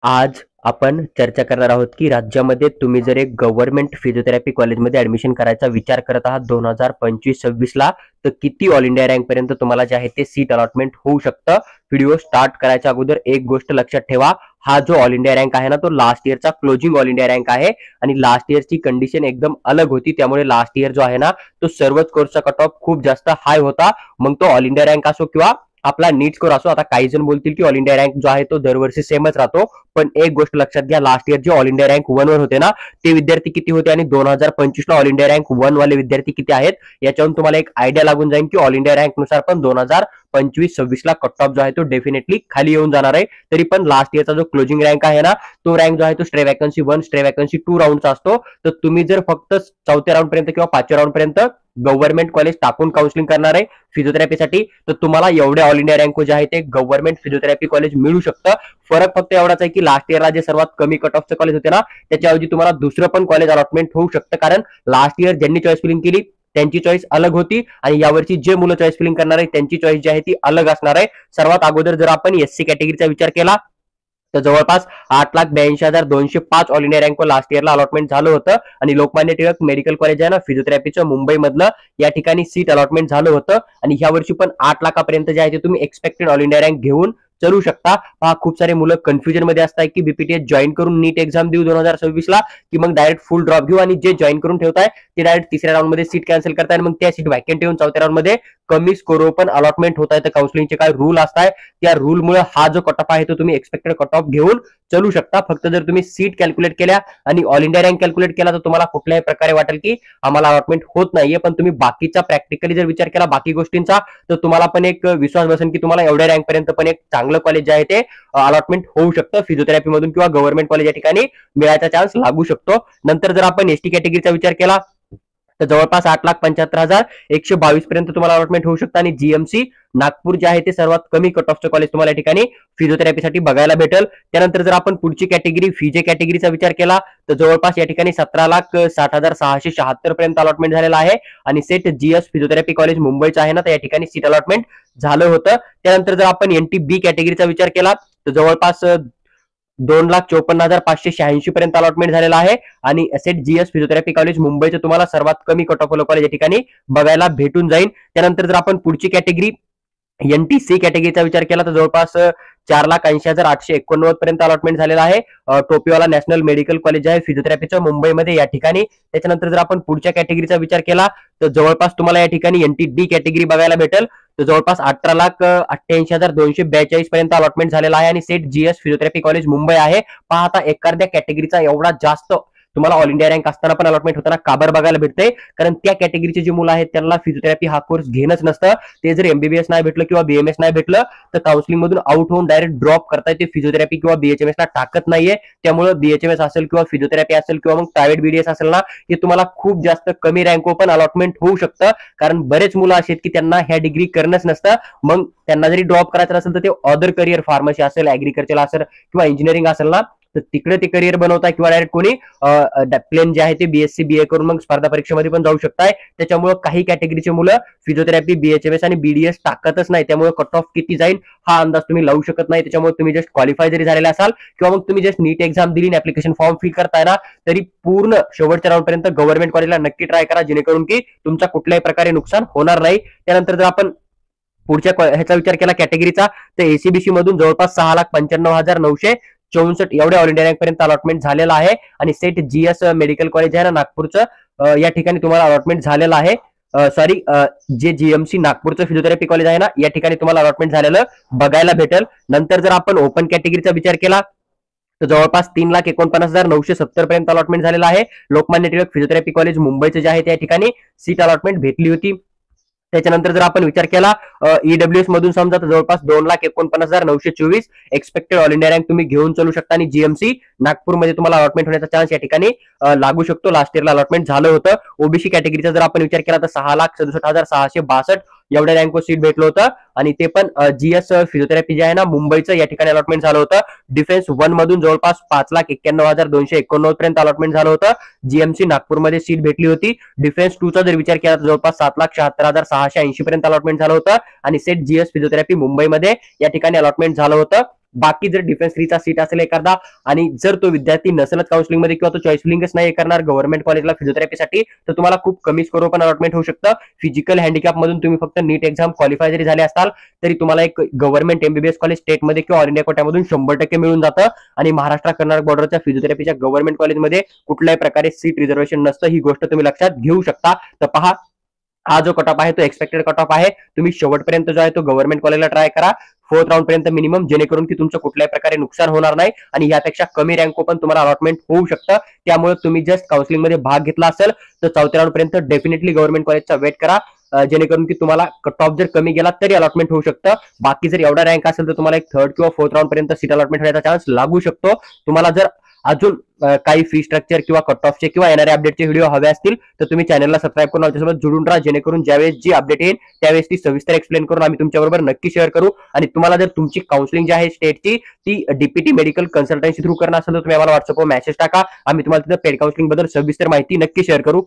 आज आपण चर्चा करणार आहोत की राज्यामध्ये तुम्ही जर एक गव्हर्नमेंट फिजिओथेरपी कॉलेजमध्ये ऍडमिशन करायचा विचार करत आहात 2025-26 ला, तर किती ऑल इंडिया रँक पर्यंत तुम्हाला जे आहे ते सीट अलॉटमेंट होऊ शकतं. व्हिडिओ स्टार्ट करायच्या अगोदर एक गोष्ट लक्षात ठेवा, हा जो ऑल इंडिया रँक आहे ना, तो लास्ट इयरचा क्लोजिंग ऑल इंडिया रँक आहे आणि लास्ट इयरची कंडिशन एकदम अलग होती. त्यामुळे लास्ट इयर जो आहे ना, तो सर्वच कोर्सचा कट ऑफ खूप जास्त हाय होता. मग तो ऑल इंडिया रँक असो किंवा आपला नीट स्कोर असो. आता काही जण बोलतील की ऑल इंडिया रँक जो आहे तो दरवर्षी सेमच राहतो, पण एक गोष्ट लक्षात घ्या, लास्ट इयर जे ऑल इंडिया रँक 1 वर होते ना, ते विद्यार्थी किती होते आणि 2025 ला ऑल इंडिया रँक 1 वाले विद्यार्थी किती आहेत, याच्यावरून तुम्हाला एक आयडिया लागून जाईल की ऑल इंडिया रँक नुसार पण 2025-26 ला कट ऑफ जो आहे तो डेफिनेटली खाली येऊन जाणार आहे. तरी पण लास्ट इयरचा जो क्लोजिंग रँक आहे ना, तो रँक जो आहे तो स्ट्रे वॅकन्सी 1, स्ट्रे वॅकन्सी 2 राऊंडचा असतो. तर तुम्ही जर फक्त 4थ्या राऊंड पर्यंत किंवा 5व्या राऊंड पर्यंत गव्हर्नमेंट कॉलेज टाकून काउन्सिलिंग करणार आहे फिजिओथेरपीसाठी, तर तुम्हाला एवढ्या ऑल इंडिया रँक जे आहे ते गव्हर्नमेंट फिजिओथेरपी कॉलेज मिळू शकतं. फरक फक्त एवढाच आहे की लास्ट इयरला जे सर्वात कमी कट ऑफचं कॉलेज होते ना, त्याच्याऐवजी तुम्हाला दुसरं पण कॉलेज अलॉटमेंट होऊ शकतं. कारण लास्ट इयर ज्यांनी चॉईस फिलिंग केली त्यांची चॉईस अलग होती आणि यावरची जे मुलं चॉईस फिलिंग करणार आहे त्यांची चॉईस जी आहे ती अलग असणार आहे. सर्वात अगोदर जर आपण एससी कॅटेगरीचा विचार केला तर जवळपास 8,82,205 ऑल इंडिया रँक लास्ट इयरला अलॉटमेंट झालं होतं आणि लोकमान्य टिळक मेडिकल कॉलेज आहे ना फिजिओथेरपीचं मुंबईमधलं, या ठिकाणी सीट अलॉटमेंट झालं होतं आणि ह्या वर्षी पण 8 लाखापर्यंत जे आहे ते तुम्ही एक्सपेक्टेड ऑल इंडिया रँक घेऊन चलू शकता. पहा, खूप सारे मुलं कन्फ्युजन मध्ये असतात की बीपीटीएस जॉईन करून नीट एक्झाम देऊ 2026 ला, की मग डायरेक्ट फुल ड्रॉप घेऊ, आणि जे जॉईन करून ठेवताय ते डायरेक्ट तिसऱ्या राऊंड मध्ये सीट कॅन्सल करताय आणि मग त्या सीट व्हॅकंट येऊन 4थ्या राऊंड मध्ये कमी स्कोर पण अलॉटमेंट होत आहे. तर काउन्सिलिंगचे काय रूल असतात, त्या रूलमुळे हा जो कट ऑफ आहे तो तुम्ही एक्सपेक्टेड कट ऑफ घेऊन चलू शकता. फक्त जर तुम्ही सीट कॅल्क्युलेट केल्या आणि ऑल इंडिया रँक कॅल्क्युलेट केला तर तुम्हाला कुठल्याही प्रकारे वाटेल की आम्हाला अलॉटमेंट होत नाहीये, पण तुम्ही बाकीचा प्रॅक्टिकली जर विचार केला बाकी गोष्टींचा, तर तुम्हाला पण एक विश्वास बसेल की तुम्हाला एवढ्या रँक पर्यंत पण एक चांगलं कॉलेज जे आहे ते अलॉटमेंट होऊ शकतं फिजिओथेरपी मधून किंवा गव्हर्नमेंट कॉलेज या ठिकाणी मिळायचा चान्स लागू शकतो. नंतर जर आपण एसटी कॅटेगरीचा विचार केला तर जवळपास 8,75,122 पर्यंत तुम्हाला अलॉटमेंट होऊ शकतं आणि जीएमसी नागपूर जे आहे ते सर्वात कमी कट ऑफचं कॉलेज तुम्हाला या ठिकाणी फिजिओथेरपीसाठी बघायला भेटेल. त्यानंतर जर आपण पुढची कॅटेगरी फीजे कॅटेगरीचा विचार केला तर जवळपास या ठिकाणी 17,60,676 पर्यंत अलॉटमेंट झालेला आहे आणि सेट जीएस फिजिओथेरपी कॉलेज मुंबईचं आहे ना, तर या ठिकाणी सीट अलॉटमेंट झालं होतं. त्यानंतर जर आपण एनटी बी कॅटेगरीचा विचार केला तर जवळपास 2,54,586 पर्यंत अलॉटमेंट झालेला आहे आणि एसेट जीएस फिजिओथेरपी कॉलेज मुंबईचं तुम्हाला सर्वात कमी कट ऑफ कॉलेज या ठिकाणी बघायला भेटून जाईल. त्यानंतर जर आपण पुढची कॅटेगरी एनटीसी कॅटेगरीचा विचार केला तर जवळपास 4,80,889 पर्यंत अलॉटमेंट झालेला आहे. टोपीवाला नॅशनल मेडिकल कॉलेज आहे फिजिओथेरपीचं मुंबईमध्ये या ठिकाणी. त्याच्यानंतर जर आपण पुढच्या कॅटेगरीचा विचार केला तर जवळपास तुम्हाला या ठिकाणी एनटीडी कॅटेगरी बघायला भेटेल. तर जवळपास 18,88,242 पर्यंत अलॉटमेंट झालेला आहे आणि set GS physiotherapy college Mumbai आहे. पहा, आता एखाद्या कॅटेगरीचा एवढा जास्त तुम्हाला ऑल इंडिया रँक असताना पण अलॉटमेंट होताना काबर बघायला भेटते, कारण त्या कॅटेगरीचे जे मुलं आहेत त्यांना फिजिओथेरपी हा कोर्स घेणंच नसतं. ते जर एमबीबीएस नाही भेटलं किंवा बीएमएस नाही भेटलं तर काउन्सिलिंग मधून आउट होऊन डायरेक्ट ड्रॉप करताय, ते फिजिओथेरपी किंवा बीएचएमएस ला टाकत नाहीये. त्यामुळे बीएचएमएस असेल किंवा फिजिओथेरपी असेल किंवा मग प्रायव्हेट बीडीएस असेल ना, हे तुम्हाला खूप जास्त कमी रँक पण अलॉटमेंट होऊ शकतं. कारण बरेच मुलं असे आहेत की त्यांना ह्या डिग्री करणंच नसतं. मग त्यांना जरी ड्रॉप करायचं असेल तर ते अदर करिअर फार्मसी असेल, ऍग्रिकल्चर असेल किंवा इंजिनिअरिंग असेल ना, तर तिकडे ते करिअर बनवताय किंवा डायरेक्ट कोणी प्लेन जे आहे ते बीएससी बीए करून मग स्पर्धा परीक्षेमध्ये पण जाऊ शकताय. त्याच्यामुळे काही कॅटेगरीचे मुलं फिजिओथेरपी बीएचएमएस आणि बीडीएस टाकतच नाही. त्यामुळे कट ऑफ किती जाईल हा अंदाज तुम्ही लावू शकत नाही. त्याच्यामुळे तुम्ही जस्ट क्वालिफाय जरी झालेला असाल किंवा मग तुम्ही जस्ट नीट एक्झाम दिली, ऍप्लिकेशन फॉर्म फिल करताय ना, तरी पूर्ण शेवटच्या राऊंड पर्यंत गव्हर्नमेंट कॉलेजला नक्की ट्राय करा, जेणेकरून की तुमचा कुठल्याही प्रकारे नुकसान होणार नाही. त्यानंतर जर आपण पुढच्या ह्याचा विचार केला कॅटेगरीचा तर एसीबीसी मधून जवळपास 6,95,964 एवढ्या ऑल इंडिया रँक पर्यंत अलॉटमेंट झालेला आहे आणि सेट जीएस मेडिकल कॉलेज आहे ना नागपूरचं, या ठिकाणी तुम्हाला अलॉटमेंट झालेलं आहे. सॉरी, जे जीएमसी नागपूरचं फिजिओथेरपी कॉलेज आहे ना, या ठिकाणी तुम्हाला अलॉटमेंट झालेलं बघायला भेटेल. नंतर जर आपण ओपन कॅटेगरीचा विचार केला तर जवळपास 3,49,970 पर्यंत अलॉटमेंट झालेला आहे. लोकमान्य टिळक फिजिओथेरपी कॉलेज मुंबईचं जे आहे त्या ठिकाणी सीट अलॉटमेंट भेटली होती. त्याच्यानंतर जर आपण विचार केला ईडब्ल्यूएस मधून समजा तर जवळपास 2,49,924 एक्सपेक्टेड ऑल इंडिया रँक तुम्ही घेऊन चालू शकता आणि जीएमसी नागपूरमध्ये तुम्हाला अलॉटमेंट होण्याचा चान्स या ठिकाणी लागू शकतो. लास्ट इयरला अलॉटमेंट झालं होतं. ओबीसी कॅटेगरीचा जर आपण विचार केला तर 6,67,662 एवढ्या रँकवर सीट भेटलं होतं आणि ते पण जीएस फिजिओथेरपी जे आहे ना मुंबईचं, या ठिकाणी अलॉटमेंट झालं होतं. डिफेन्स 1 मधून जवळपास 5,91,289 पर्यंत अलॉटमेंट झालं होतं. जीएमसी नागपूरमध्ये सीट भेटली होती. डिफेन्स 2 चा जर विचार केला तर जवळपास 7,76,680 पर्यंत अलॉटमेंट झालं होतं आणि सेट जीएस फिजिओथेरपी मुंबईमध्ये या ठिकाणी अलॉटमेंट झालं होतं. बाकी जर डिफेन्स 3चा सीट असेल एखादा आणि जर तो विद्यार्थी नसेलच काउन्सिलिंग मध्ये किंवा तो चॉईस फिलिंगच नाही करणार गव्हर्नमेंट कॉलेजला फिजिओथेरपीसाठी, तर तुम्हाला खूप कमी स्कोर पण अलॉटमेंट होऊ शकतं. फिजिकल हँडिकॅप मधून तुम्ही फक्त नीट एक्झाम क्वालिफाय जरी झाले असाल तरी तुम्हाला एक गव्हर्नमेंट एमबीबीएस कॉलेज स्टेटमध्ये किंवा ऑल इंडिया कोट्यामधून 100% मिळून जातं. आणि महाराष्ट्र कर्नाटक बॉर्डरच्या फिजिओथेरपीच्या गव्हर्नमेंट कॉलेजमध्ये कुठल्याही प्रकारे सीट रिझर्वेशन नसतं. ही गोष्ट तुम्ही लक्षात घेऊ शकता. तर पहा, हा जो कट ऑफ आहे तो एक्सपेक्टेड कट ऑफ आहे. तुम्ही शेवटपर्यंत जो आहे तो गव्हर्नमेंट कॉलेजला ट्राय करा, 4th राऊंड पर्यंत मिनिमम, जेणेकरून की तुमचं कुठल्याही प्रकारे नुकसान होणार नाही आणि यापेक्षा कमी रँक पण तुम्हाला अलॉटमेंट होऊ शकतं. त्यामुळे तुम्ही जस्ट काउन्सिलिंग मध्ये भाग घेतला असेल तर 4थ्या राऊंड पर्यंत डेफिनेटली गव्हर्नमेंट कॉलेजचा वेट करा, जेणेकरून की तुम्हाला कट ऑफ जर कमी गेला तरी अलॉटमेंट होऊ शकतं. बाकी जर एवढा रँक असेल तर तुम्हाला एक 3rd किंवा 4th राऊंड पर्यंत सीट अलॉटमेंट होण्याचा चान्स लागू शकतो. तुम्हाला जर अजून काही फी स्ट्रक्चर किंवा कट ऑफचे किंवा येणाऱ्या अपडेटचे व्हिडिओ हवे असतील तर तुम्ही चॅनलला सबस्क्राईब करून आमच्यासोबत जुळून राहा, जेणेकरून ज्यावेळेस जी अपडेट येईल त्यावेळेस ती सविस्तर एक्सप्लेन करून आम्ही तुमच्याबरोबर नक्की शेअर करू. आणि तुम्हाला जर तुमची काउन्सिलिंग जी आहे स्टेटची ती डीपीटी मेडिकल कन्सल्टन्सी थ्रू करणार असेल तर तुम्ही आम्हाला व्हॉट्सअपवर मेसेज टाका, आम्ही तुम्हाला तिथे पेड काउन्सिलिंग बद्दल सविस्तर माहिती नक्की शेअर करू.